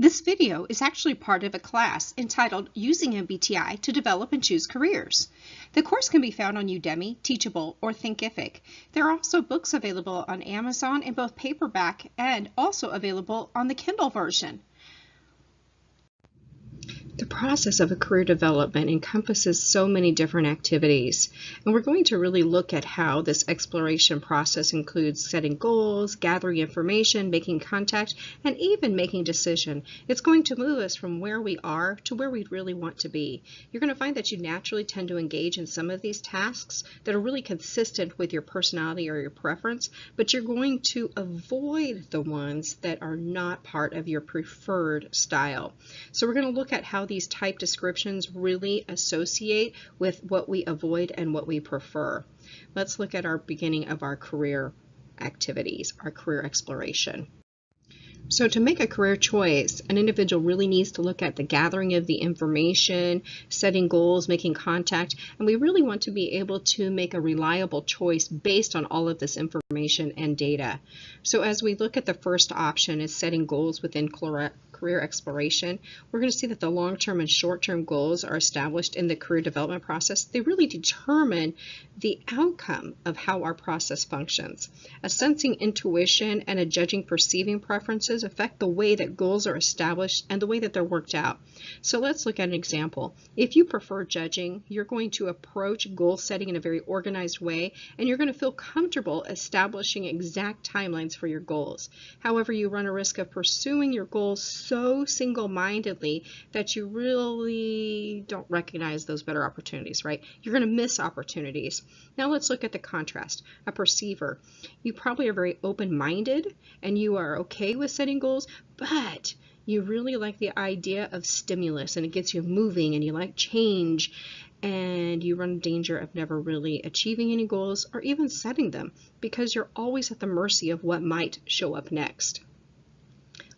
This video is actually part of a class entitled Using MBTI to Develop and Choose Careers. The course can be found on Udemy, Teachable, or Thinkific. There are also books available on Amazon in both paperback and also available on the Kindle version. The process of a career development encompasses so many different activities, and we're going to really look at how this exploration process includes setting goals, gathering information, making contact, and even making decision. It's going to move us from where we are to where we really want to be. You're going to find that you naturally tend to engage in some of these tasks that are really consistent with your personality or your preference, but you're going to avoid the ones that are not part of your preferred style. So we're going to look at how these type descriptions really associate with what we avoid and what we prefer. Let's look at our beginning of our career activities, our career exploration. So to make a career choice, an individual really needs to look at the gathering of the information, setting goals, making contact, and we really want to be able to make a reliable choice based on all of this information and data. So as we look at the first option is setting goals within career exploration, we're going to see that the long-term and short-term goals are established in the career development process. They really determine the outcome of how our process functions. A sensing intuition and a judging perceiving preferences affect the way that goals are established and the way that they're worked out. So let's look at an example. If you prefer judging, you're going to approach goal setting in a very organized way, and you're going to feel comfortable establishing exact timelines for your goals. However, you run a risk of pursuing your goals so single-mindedly that you really don't recognize those better opportunities, right? You're going to miss opportunities. Now let's look at the contrast. A perceiver. You probably are very open-minded and you are okay with setting goals, but you really like the idea of stimulus and it gets you moving and you like change, and you run danger of never really achieving any goals or even setting them because you're always at the mercy of what might show up next.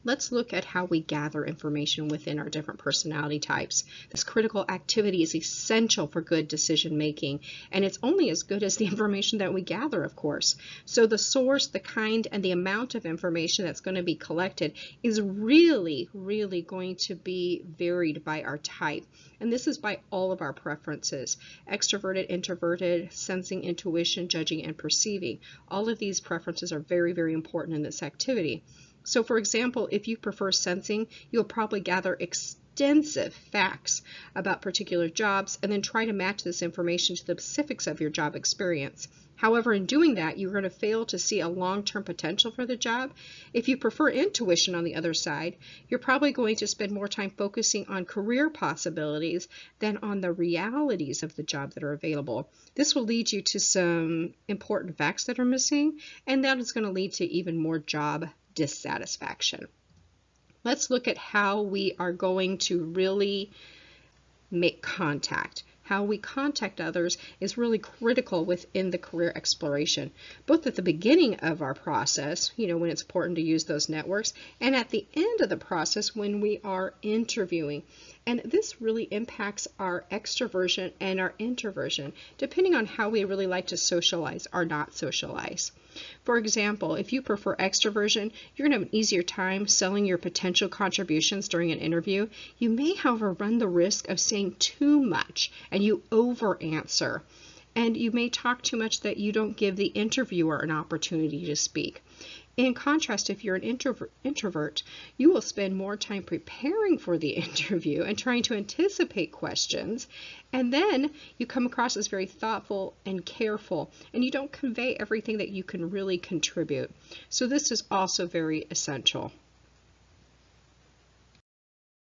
Let's look at how we gather information within our different personality types. This critical activity is essential for good decision making, and it's only as good as the information that we gather, of course. So the source, the kind, and the amount of information that's going to be collected is really going to be varied by our type. And this is by all of our preferences: extroverted, introverted, sensing, intuition, judging, and perceiving. All of these preferences are very important in this activity. So for example, if you prefer sensing, you'll probably gather extensive facts about particular jobs and then try to match this information to the specifics of your job experience. However, in doing that, you're going to fail to see a long-term potential for the job. If you prefer intuition on the other side, you're probably going to spend more time focusing on career possibilities than on the realities of the job that are available. This will lead you to some important facts that are missing, and that is going to lead to even more job dissatisfaction. Let's look at how we are going to really make contact. How we contact others is really critical within the career exploration, both at the beginning of our process, when it's important to use those networks, and at the end of the process when we are interviewing. And this really impacts our extroversion and our introversion, depending on how we really like to socialize or not socialize. For example, if you prefer extroversion, you're going to have an easier time selling your potential contributions during an interview. You may, however, run the risk of saying too much and you over-answer. And you may talk too much that you don't give the interviewer an opportunity to speak. In contrast, if you're an introvert, you will spend more time preparing for the interview and trying to anticipate questions, and then you come across as very thoughtful and careful, and you don't convey everything that you can really contribute. So this is also very essential.